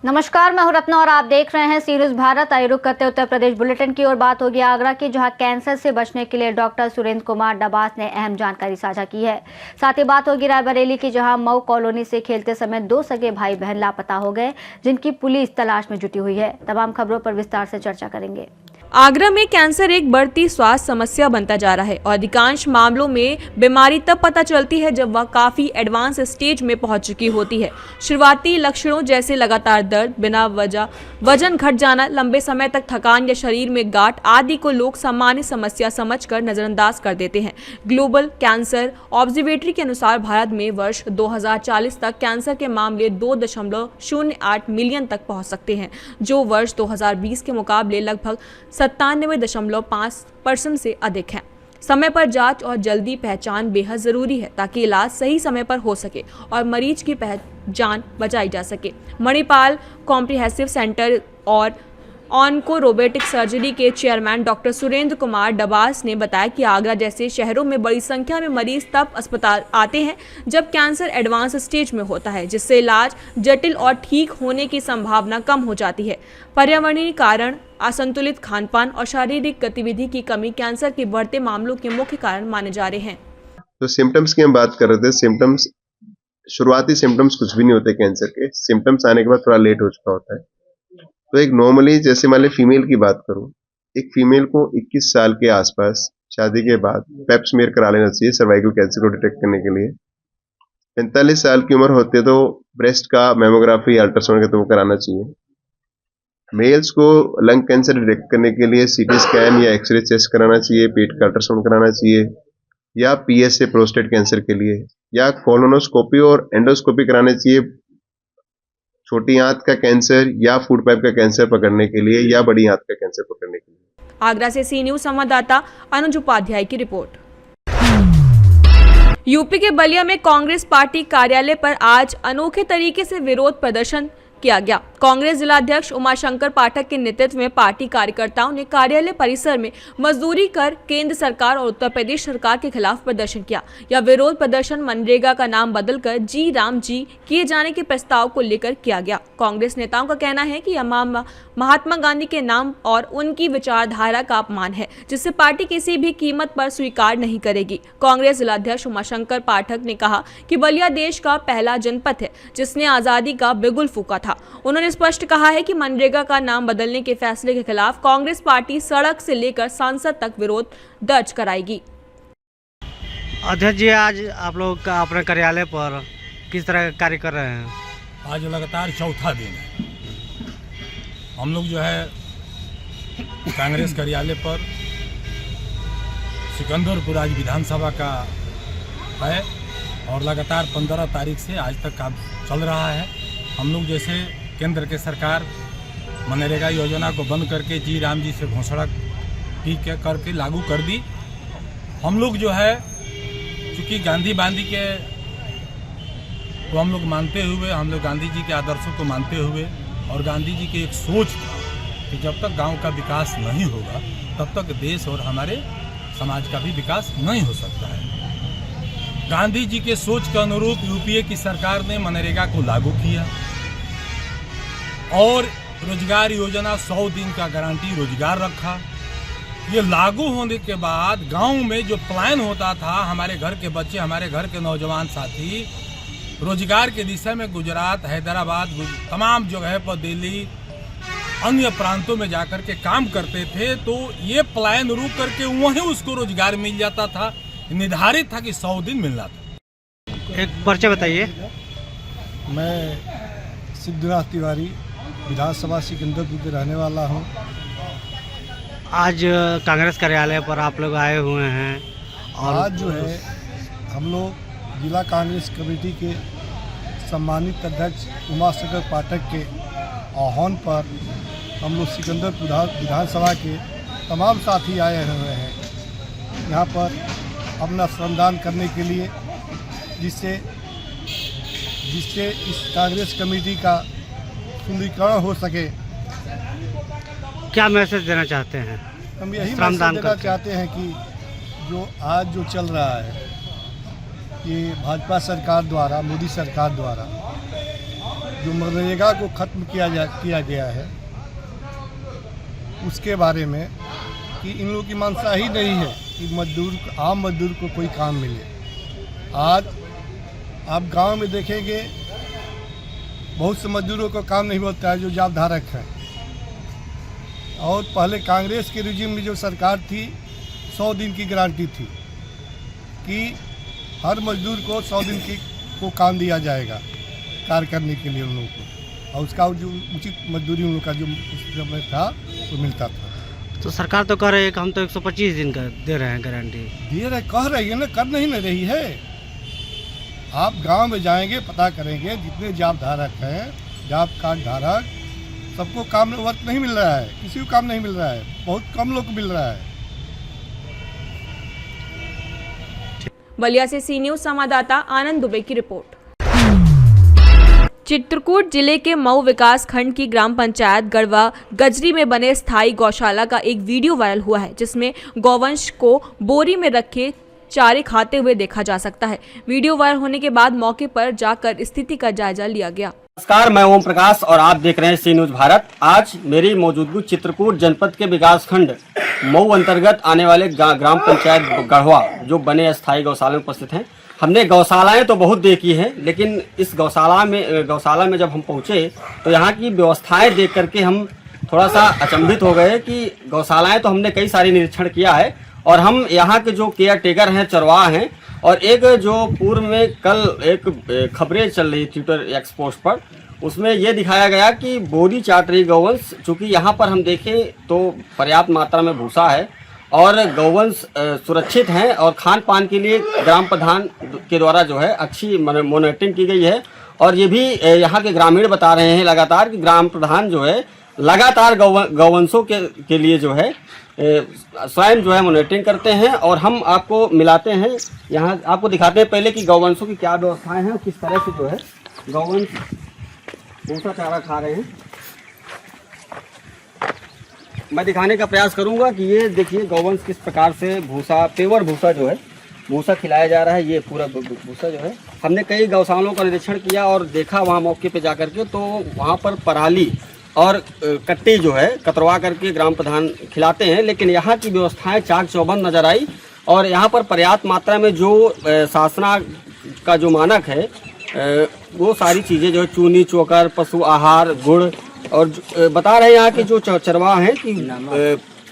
नमस्कार, मैं हूं रत्ना और आप देख रहे हैं सी न्यूज़ भारत। आइए रुक करते उत्तर प्रदेश बुलेटिन की ओर। बात होगी आगरा की, जहां कैंसर से बचने के लिए डॉक्टर सुरेंद्र कुमार डबास ने अहम जानकारी साझा की है। साथ ही बात होगी रायबरेली की, जहां मऊ कॉलोनी से खेलते समय 2 सगे भाई बहन लापता हो गए, जिनकी पुलिस तलाश में जुटी हुई है। तमाम खबरों पर विस्तार से चर्चा करेंगे। आगरा में कैंसर एक बढ़ती स्वास्थ्य समस्या बनता जा रहा है और अधिकांश मामलों में बीमारी तब पता चलती है जब वह काफी एडवांस स्टेज में पहुंच चुकी होती है। शुरुआती लक्षणों जैसे लगातार दर्द, बिना वजह वजन घट जाना, लंबे समय तक थकान या शरीर में गांठ आदि को लोग सामान्य समस्या समझकर नजरअंदाज कर देते हैं। ग्लोबल कैंसर ऑब्जर्वेटरी के अनुसार भारत में वर्ष 2040 तक कैंसर के मामले 2.08 मिलियन तक पहुंच सकते हैं, जो वर्ष 2020 के मुकाबले लगभग 97.5% से अधिक है। समय पर जांच और जल्दी पहचान बेहद जरूरी है ताकि इलाज सही समय पर हो सके और मरीज की जान बचाई जा सके। मणिपाल कॉम्प्रिहेंसिव सेंटर और ऑनको रोबोटिक सर्जरी के चेयरमैन डॉक्टर सुरेंद्र कुमार डबास ने बताया कि आगरा जैसे शहरों में बड़ी संख्या में मरीज तब अस्पताल आते हैं जब कैंसर एडवांस स्टेज में होता है, जिससे इलाज जटिल और ठीक होने की संभावना कम हो जाती है। पर्यावरणीय कारण, असंतुलित खानपान और शारीरिक गतिविधि की कमी कैंसर के बढ़ते मामलों के मुख्य कारण माने जा रहे हैं। तो सिम्टम्स की हम बात कर रहे थे। सिम्टम्स, शुरुआती सिम्टम्स कुछ भी नहीं होते कैंसर के। सिम्टम्स आने के बाद थोड़ा लेट हो चुका होता है। तो एक नॉर्मली, जैसे मान ली फीमेल की बात करूं, एक फीमेल को 21 साल के आसपास शादी के बाद पेप स्मीयर करा लेना चाहिए सर्वाइकल कैंसर को डिटेक्ट करने के लिए। 45 साल की उम्र होती है तो ब्रेस्ट का मैमोग्राफी, अल्ट्रासाउंड का तो वो कराना चाहिए। मेल्स को लंग कैंसर डिटेक्ट करने के लिए सीटी स्कैन या एक्सरे चेस्ट कराना चाहिए, पेट का अल्ट्रासाउंड कराना चाहिए, या पीएसए प्रोस्टेट कैंसर के लिए, या कोलोनोस्कोपी और एंडोस्कोपी कराने चाहिए छोटी आंत का कैंसर या फूड पाइप का कैंसर पकड़ने के लिए, या बड़ी आंत का कैंसर पकड़ने के लिए। आगरा से सी न्यूज़ संवाददाता अनुज उपाध्याय की रिपोर्ट। यूपी के बलिया में कांग्रेस पार्टी कार्यालय पर आज अनोखे तरीके से विरोध प्रदर्शन किया गया। कांग्रेस जिलाध्यक्ष उमाशंकर पाठक के नेतृत्व में पार्टी कार्यकर्ताओं ने कार्यालय परिसर में मजदूरी कर केंद्र सरकार और उत्तर प्रदेश सरकार के खिलाफ प्रदर्शन किया। यह विरोध प्रदर्शन मनरेगा का नाम बदलकर जी राम जी किए जाने के प्रस्ताव को लेकर किया गया। कांग्रेस नेताओं का कहना है कि यह महात्मा गांधी के नाम और उनकी विचारधारा का अपमान है, जिसे पार्टी किसी भी कीमत पर स्वीकार नहीं करेगी। कांग्रेस जिलाध्यक्ष उमाशंकर पाठक ने कहा कि बलिया देश का पहला जनपद है जिसने आजादी का बिगुल फूंका था। उन्होंने स्पष्ट कहा है कि मनरेगा का नाम बदलने के फैसले के खिलाफ कांग्रेस पार्टी सड़क से लेकर संसद तक विरोध दर्ज कराएगी। अध्यक्ष जी, आज आप लोग का अपने कार्यालय पर किस तरह का कार्य कर रहे हैं? आज लगातार चौथा दिन है। हम लोग जो है कांग्रेस कार्यालय पर सिकंदरपुर आज विधानसभा का है और लगातार 15 तारीख से आज तक काम चल रहा है। हम लोग जैसे केंद्र के सरकार मनरेगा योजना को बंद करके जी राम जी से घोषणा ठीक है करके लागू कर दी। हम लोग जो है चूँकि गांधी बांधी के तो हम लोग मानते हुए, हम लोग गांधी जी के आदर्शों को मानते हुए और गांधी जी की एक सोच था कि जब तक गांव का विकास नहीं होगा तब तक देश और हमारे समाज का भी विकास नहीं हो सकता है। गांधी जी के सोच के अनुरूप यूपीए की सरकार ने मनरेगा को लागू किया और रोजगार योजना 100 दिन का गारंटी रोजगार रखा। ये लागू होने के बाद गांव में जो पलायन होता था, हमारे घर के बच्चे, हमारे घर के नौजवान साथी रोजगार के दिशा में गुजरात, हैदराबाद, तमाम जगह पर दिल्ली, अन्य प्रांतों में जाकर के काम करते थे, तो ये पलायन रुक करके वहीं उसको रोजगार मिल जाता था। निर्धारित था कि 100 दिन मिलना था। एक परिचय बताइए। मैं सिद्धनाथ तिवारी, विधानसभा सिकंदरपुर के रहने वाला हूँ। आज कांग्रेस कार्यालय पर आप लोग आए हुए हैं और आज जो है हम लोग जिला कांग्रेस कमेटी के सम्मानित अध्यक्ष उमाशंकर पाठक के आह्वान पर हम लोग सिकंदरपुर विधानसभा के तमाम साथी आए हुए हैं यहाँ पर अपना श्रमदान करने के लिए, जिससे इस कांग्रेस कमेटी का सुदृढ़ीकरण हो सके। क्या मैसेज देना चाहते हैं? हम यही श्रमदान मैसेज देना करके। चाहते हैं कि जो आज जो चल रहा है ये भाजपा सरकार द्वारा, मोदी सरकार द्वारा जो मनरेगा को खत्म किया गया है, उसके बारे में कि इन लोगों की मंशा ही नहीं है कि आम मजदूर को कोई काम मिले। आज आप गांव में देखेंगे बहुत से मजदूरों को काम नहीं मिलता है जो जॉब धारक हैं। और पहले कांग्रेस के रिजिम में जो सरकार थी 100 दिन की गारंटी थी कि हर मजदूर को 100 दिन को काम दिया जाएगा कार्य करने के लिए उन लोगों को, और उसका जो उचित मजदूरी उन लोगों का जो उस समय था वो मिलता था। तो सरकार तो कह रही है कि हम तो 125 दिन का दे रहे हैं गारंटी। दे रहे, कह रही है ना, कर नहीं ना रही है। आप गांव में जाएंगे, पता करेंगे जितने जॉब धारक हैं, जॉब कार्ड धारक, सबको काम वर्क नहीं मिल रहा है, किसी को काम नहीं मिल रहा है, बहुत कम लोग को मिल रहा है। बलिया से सी न्यूज संवाददाता आनंद दुबे की रिपोर्ट। चित्रकूट जिले के मऊ विकास खंड की ग्राम पंचायत गढ़वा गजरी में बने स्थायी गौशाला का एक वीडियो वायरल हुआ है, जिसमें गौवंश को बोरी में रखे चारे खाते हुए देखा जा सकता है। वीडियो वायरल होने के बाद मौके पर जाकर स्थिति का जायजा लिया गया। नमस्कार, मैं ओम प्रकाश और आप देख रहे हैं सी न्यूज भारत। आज मेरी मौजूदगी चित्रकूट जनपद के विकास खंड मऊ अंतर्गत आने वाले ग्राम पंचायत गढ़वा जो बने अस्थायी गौशाला में उपस्थित हैं। हमने गौशालाएं तो बहुत देखी हैं, लेकिन इस गौशाला में जब हम पहुंचे तो यहाँ की व्यवस्थाएं देख करके हम थोड़ा सा अचंभित हो गए कि गौशालाएं तो हमने कई सारी निरीक्षण किया है और हम यहाँ के जो केयर टेकर हैं, चरवाह हैं, और एक जो पूर्व में कल एक खबरें चल रही थी ट्विटर एक्स पोस्ट पर, उसमें ये दिखाया गया कि बोरी चाट रही गौवंश, चूँकि यहाँ पर हम देखें तो पर्याप्त मात्रा में भूसा है और गौवंश सुरक्षित हैं और खान पान के लिए ग्राम प्रधान के द्वारा जो है अच्छी मॉनिटरिंग की गई है। और ये भी यहाँ के ग्रामीण बता रहे हैं लगातार कि ग्राम प्रधान जो है लगातार गौवंशों के लिए जो है स्वयं जो है मॉनिटरिंग करते हैं। और हम आपको मिलाते हैं, यहाँ आपको दिखाते हैं पहले कि गौवंशों की क्या व्यवस्थाएं हैं और किस तरह से जो है गौवंश भूसा चारा खा रहे हैं। मैं दिखाने का प्रयास करूंगा कि ये देखिए गौवंश किस प्रकार से भूसा, पेवर भूसा जो है भूसा खिलाया जा रहा है। ये पूरा भूसा जो है, हमने कई गौशालाओं का निरीक्षण किया और देखा वहाँ मौके पे जाकर के, तो वहाँ पर पराली और कट्टी जो है कतरवा करके ग्राम प्रधान खिलाते हैं। लेकिन यहाँ की व्यवस्थाएं चाक चौबंद नजर आई और यहाँ पर पर्याप्त मात्रा में जो शासना का जो मानक है वो सारी चीज़ें जो है चूनी, चोकर, पशु आहार, गुड़, और बता रहे हैं यहाँ के जो चरवाह हैं कि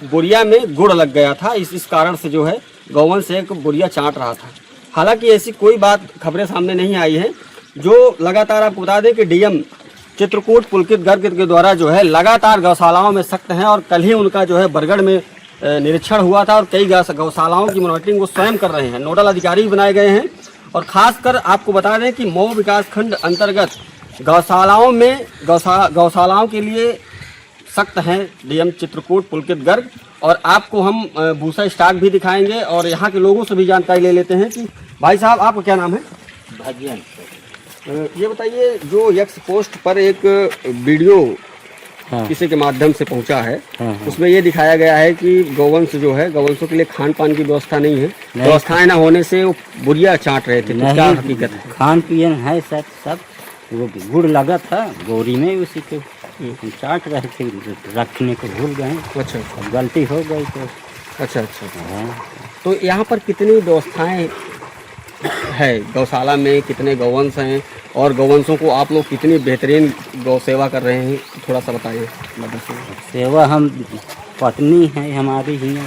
बुरिया में गुड़ लग गया था, इस कारण से जो है गौवंश एक बुरिया चाट रहा था। हालांकि ऐसी कोई बात खबरें सामने नहीं आई है। जो लगातार आपको बता दें कि डीएम चित्रकूट पुलकित गर्ग के द्वारा जो है लगातार गौशालाओं में सख्त हैं और कल ही उनका जो है बरगढ़ में निरीक्षण हुआ था और कई गौशालाओं की मॉनिटरिंग वो स्वयं कर रहे हैं। नोडल अधिकारी भी बनाए गए हैं और खासकर आपको बता दें कि मऊ विकास खंड अंतर्गत गौशालाओं के लिए सख्त हैं डीएम चित्रकूट पुलकित गर्ग। और आपको हम भूसा स्टॉक भी दिखाएंगे और यहाँ के लोगों से भी जानकारी ले लेते हैं कि भाई साहब आपका क्या नाम है? भाजियन। ये बताइए, जो एक्स पोस्ट पर एक वीडियो किसी के माध्यम से पहुंचा है, उसमें ये दिखाया गया है कि गौवंश जो है, गौवंशों के लिए खान पान की व्यवस्था नहीं है, व्यवस्थाएं न होने से वो बुरिया चाट रहे थे। क्या हकीकत है? खान पियन है सब वो गुड़ लगा था बोरी में, उसी को चाट रहे थे, रखने को भूल गए। अच्छा, गलती हो गई तो। अच्छा। हाँ। तो यहाँ पर कितनी व्यवस्थाएं है गौशाला में, कितने गौवंश हैं और गौवंशों को आप लोग कितनी बेहतरीन गौ सेवा कर रहे हैं, थोड़ा सा बताइए। सेवा हम पत्नी है हमारी ही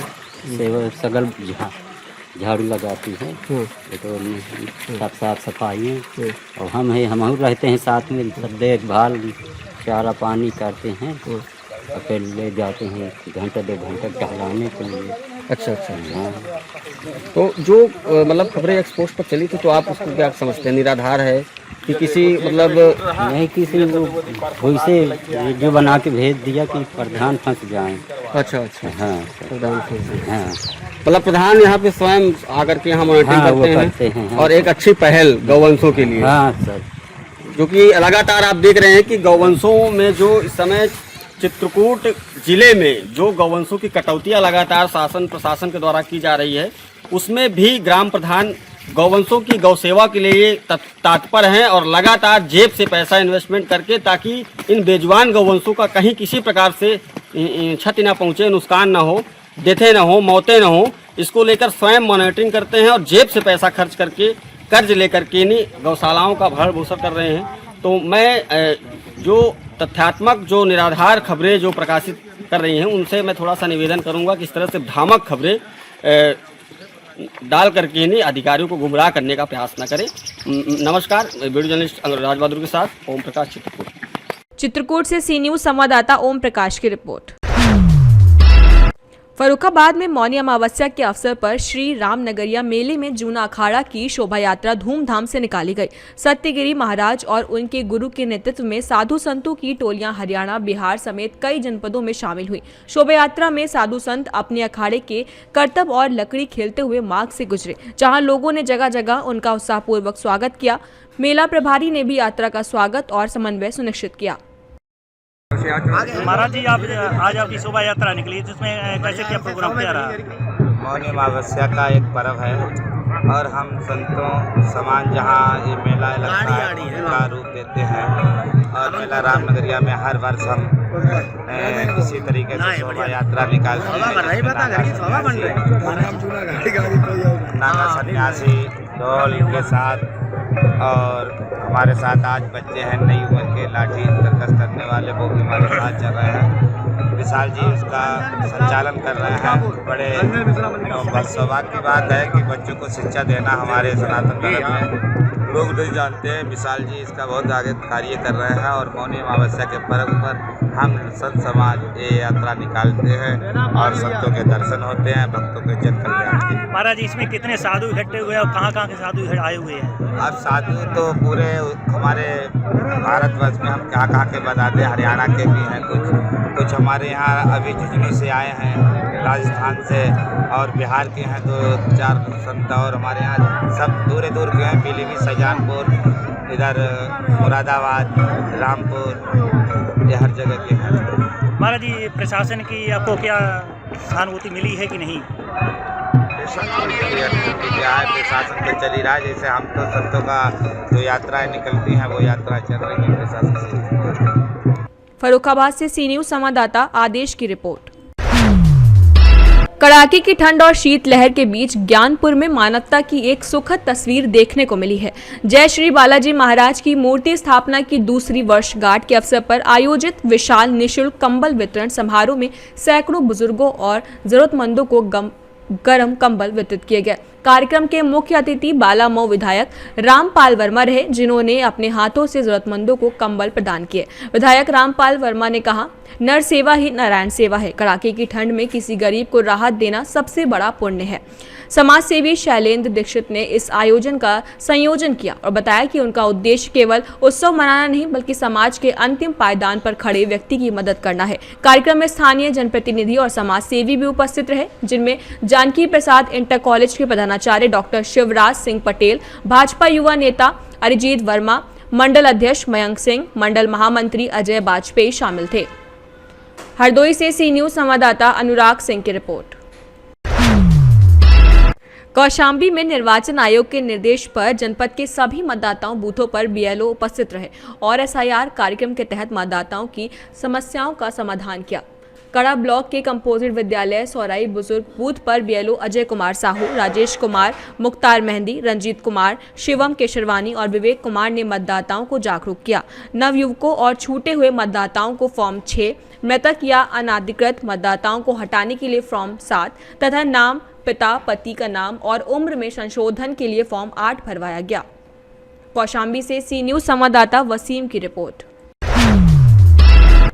सेवा सगल झाड़ू लगाती है, तो सब साफ सफाई है और हम रहते हैं साथ में, सब देखभाल चारा पानी करते हैं और फिर ले जाते हैं घंटा 2 घंटा टहलाने के लिए। अच्छा। हाँ। तो जो मतलब खबरें एक्सपोज पर चली थी, तो आप उसको क्या समझते हैं? निराधार है कि किसी मतलब नहीं, किसी वैसे जो बना के भेज दिया कि प्रधान फंस जाएं। अच्छा। हाँ प्रधान फंस। हाँ, मतलब प्रधान यहाँ पे स्वयं आकर के यहाँ मॉनिटरिंग करते हैं और एक अच्छी पहल गौवंशों के लिए। हाँ सर, जो कि लगातार आप देख रहे हैं कि गौवंशों में जो इस समय चित्रकूट जिले में जो गौवंशों की कटौतियां लगातार शासन प्रशासन के द्वारा की जा रही है, उसमें भी ग्राम प्रधान गौवंशों की गौ सेवा के लिए तत्पर हैं और लगातार जेब से पैसा इन्वेस्टमेंट करके, ताकि इन बेजुबान गौवंशों का कहीं किसी प्रकार से क्षति ना पहुंचे, नुकसान ना हो, डेथें ना हो, मौतें ना हो, इसको लेकर स्वयं मॉनिटरिंग करते हैं और जेब से पैसा खर्च करके, कर्ज लेकर के इन्हीं गौशालाओं का भरण पोषण कर रहे हैं। तो मैं जो तथ्यात्मक, जो निराधार खबरें जो प्रकाशित कर रही हैं, उनसे मैं थोड़ा सा निवेदन करूंगा कि इस तरह से भ्रामक खबरें डाल करके इन्हीं अधिकारियों को गुमराह करने का प्रयास न करें। नमस्कार, वीडियो जर्नलिस्ट राज बहादुर के साथ ओम प्रकाश, चित्रकूट से सी न्यूज संवाददाता ओम प्रकाश की रिपोर्ट। फर्रुखाबाद में मौनी अमावस्या के अवसर पर श्री रामनगरिया मेले में जूना अखाड़ा की शोभा यात्रा धूमधाम से निकाली गई। सत्यगिरी महाराज और उनके गुरु के नेतृत्व में साधु संतों की टोलियां हरियाणा, बिहार समेत कई जनपदों में शामिल हुई। शोभा यात्रा में साधु संत अपने अखाड़े के करतब और लकड़ी खेलते हुए मार्ग से गुजरे, जहां लोगों ने जगह जगह उनका उत्साहपूर्वक स्वागत किया। मेला प्रभारी ने भी यात्रा का स्वागत और समन्वय सुनिश्चित किया। महाराज जी, आज आपकी शोभा यात्रा निकली, जिसमें कैसे क्या प्रोग्राम किया रहा? मौनी अमावस्या का एक पर्व है और हम संतों समान जहाँ ये मेला लगता है उनका रूप देते हैं। और मेला रामनगरिया में हर वर्ष हम इसी तरीके से शोभा यात्रा निकालते हैं। नागा सन्यासी ढोल के साथ, और हमारे साथ आज बच्चे हैं नई उम्र के लाठी तर्कस करने वाले, वो भी हमारे साथ चल रहे हैं। विशाल जी उसका संचालन कर रहे हैं। बड़े सौभाग्य की बात है कि बच्चों को शिक्षा देना हमारे सनातन धर्म में लोग नहीं जानते हैं। विशाल जी इसका बहुत आगे कार्य कर रहे हैं और मौनी अमावस्या के पर्व पर हम संत समाज ये यात्रा निकालते हैं और संतों के दर्शन होते हैं, भक्तों के जन कल्याण के। महाराज, इसमें कितने साधु इकट्ठे हुए और कहाँ के साधु आए हुए हैं? अब साधु तो पूरे हमारे भारतवर्ष में हम कहाँ के बता दें, हरियाणा के भी हैं कुछ हमारे यहाँ अभी झुंझुनू से आए हैं, राजस्थान से, और बिहार के हैं 2-4 संत, और हमारे यहाँ सब दूर के हैं, पीलीभीत, शाहजहानपुर, इधर मुरादाबाद, रामपुर, ये हर जगह के हैं। महाराज जी, प्रशासन की आपको क्या सहानुभूति मिली है कि नहीं? क्या है, प्रशासन तो चल ही रहा है। जैसे हम तो संतों का जो यात्राएं निकलती हैं वो यात्रा चल रही है प्रशासन से। फर्रुखाबाद से सी न्यूज संवाददाता आदेश की रिपोर्ट। कड़ाके की ठंड और शीतलहर के बीच ज्ञानपुर में मानवता की एक सुखद तस्वीर देखने को मिली है। जय श्री बालाजी महाराज की मूर्ति स्थापना की दूसरी वर्षगांठ के अवसर पर आयोजित विशाल निःशुल्क कंबल वितरण समारोह में सैकड़ों बुजुर्गों और जरूरतमंदों को गरम कंबल वितरित किए गए। कार्यक्रम के मुख्य अतिथि बालामऊ विधायक रामपाल वर्मा रहे, जिन्होंने अपने हाथों से जरूरतमंदों को कंबल प्रदान किए। विधायक रामपाल वर्मा ने कहा, नर सेवा ही नारायण सेवा है। कड़ाके की ठंड में किसी गरीब को राहत देना सबसे बड़ा पुण्य है। समाज सेवी शैलेंद्र दीक्षित ने इस आयोजन का संयोजन किया और बताया कि उनका उद्देश्य केवल उत्सव मनाना नहीं, बल्कि समाज के अंतिम पायदान पर खड़े व्यक्ति की मदद करना है। कार्यक्रम में स्थानीय जनप्रतिनिधि और समाज सेवी भी उपस्थित रहे, जिनमें जानकी प्रसाद इंटर कॉलेज के प्रधानाचार्य डॉक्टर शिवराज सिंह पटेल, भाजपा युवा नेता अरिजीत वर्मा, मंडल अध्यक्ष मयंक सिंह, मंडल महामंत्री अजय वाजपेयी शामिल थे। हरदोई से सी न्यूज संवाददाता अनुराग सिंह की रिपोर्ट। कौशाम्बी में निर्वाचन आयोग के निर्देश पर जनपद के सभी मतदाताओं बूथों पर बीएलओ उपस्थित रहे और एसआईआर कार्यक्रम के तहत मतदाताओं की समस्याओं का समाधान किया। कड़ा ब्लॉक के कंपोजिट विद्यालय सौराई बुजुर्ग बूथ पर बीएलओ अजय कुमार साहू, राजेश कुमार, मुख्तार मेहंदी, रंजीत कुमार, शिवम केशरवानी और विवेक कुमार ने मतदाताओं को जागरूक किया। नवयुवकों और छूटे हुए मतदाताओं को फॉर्म 6, मृतक या अनाधिकृत मतदाताओं को हटाने के लिए फॉर्म 7 तथा नाम, पिता, पति का नाम और उम्र में संशोधन के लिए फॉर्म 8 भरवाया गया। कौशाम्बी से सी न्यूज संवाददाता वसीम की रिपोर्ट।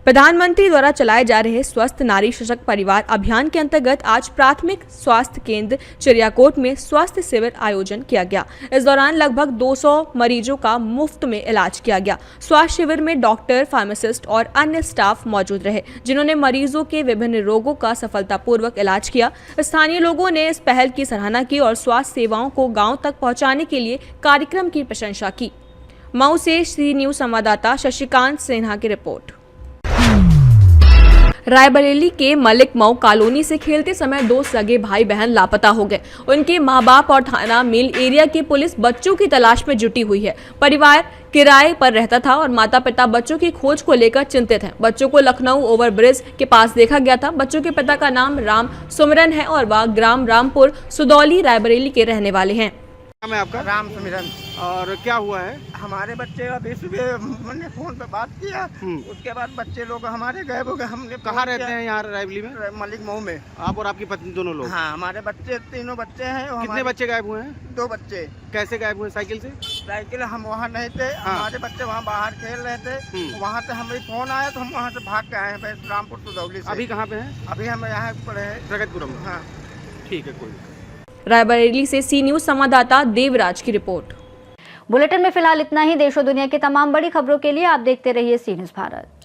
प्रधानमंत्री द्वारा चलाए जा रहे स्वस्थ नारी सशक्त परिवार अभियान के अंतर्गत आज प्राथमिक स्वास्थ्य केंद्र चिड़ियाकोट में स्वास्थ्य शिविर आयोजन किया गया। इस दौरान लगभग 200 मरीजों का मुफ्त में इलाज किया गया। स्वास्थ्य शिविर में डॉक्टर, फार्मासिस्ट और अन्य स्टाफ मौजूद रहे, जिन्होंने मरीजों के विभिन्न रोगों का सफलतापूर्वक इलाज किया। स्थानीय लोगों ने इस पहल की सराहना की और स्वास्थ्य सेवाओं को गाँव तक पहुँचाने के लिए कार्यक्रम की प्रशंसा की। मऊ से सी न्यूज संवाददाता शशिकांत सिन्हा की रिपोर्ट। रायबरेली के मलिक मऊ कॉलोनी से खेलते समय 2 सगे भाई बहन लापता हो गए। उनके मां बाप और थाना मिल एरिया की पुलिस बच्चों की तलाश में जुटी हुई है। परिवार किराए पर रहता था और माता पिता बच्चों की खोज को लेकर चिंतित हैं। बच्चों को लखनऊ ओवरब्रिज के पास देखा गया था। बच्चों के पिता का नाम राम सुमिरन है और वह ग्राम रामपुर सुदौली रायबरेली के रहने वाले हैं। नाम है आपका? राम सुमिरन। और क्या हुआ है? हमारे बच्चे अभी सुबह मैंने फोन पे बात किया, उसके बाद बच्चे लोग हमारे गायब हो गए। हमने कहाँ रहते हैं यहाँ रायबरेली में? मलिक मऊ में। आप और आपकी पत्नी दोनों लोग? हाँ, हमारे बच्चे तीनों बच्चे हैं। कितने बच्चे गायब हुए हैं? 2 बच्चे। कैसे गायब हुए? साइकिल से? साइकिल हम वहाँ नहीं थे। हमारे बच्चे वहाँ बाहर खेल रहे थे। वहाँ से हमें फोन आया तो हम वहाँ से भाग के आए हैं रामपुर सुदौली से। अभी कहाँ पे हैं? अभी हम यहाँ पर है प्रगतिपुरम में। हाँ, ठीक है, कोई। रायबरेली से सी न्यूज संवाददाता देवराज की रिपोर्ट। बुलेटिन में फिलहाल इतना ही। देश और दुनिया की तमाम बड़ी खबरों के लिए आप देखते रहिए सी न्यूज भारत।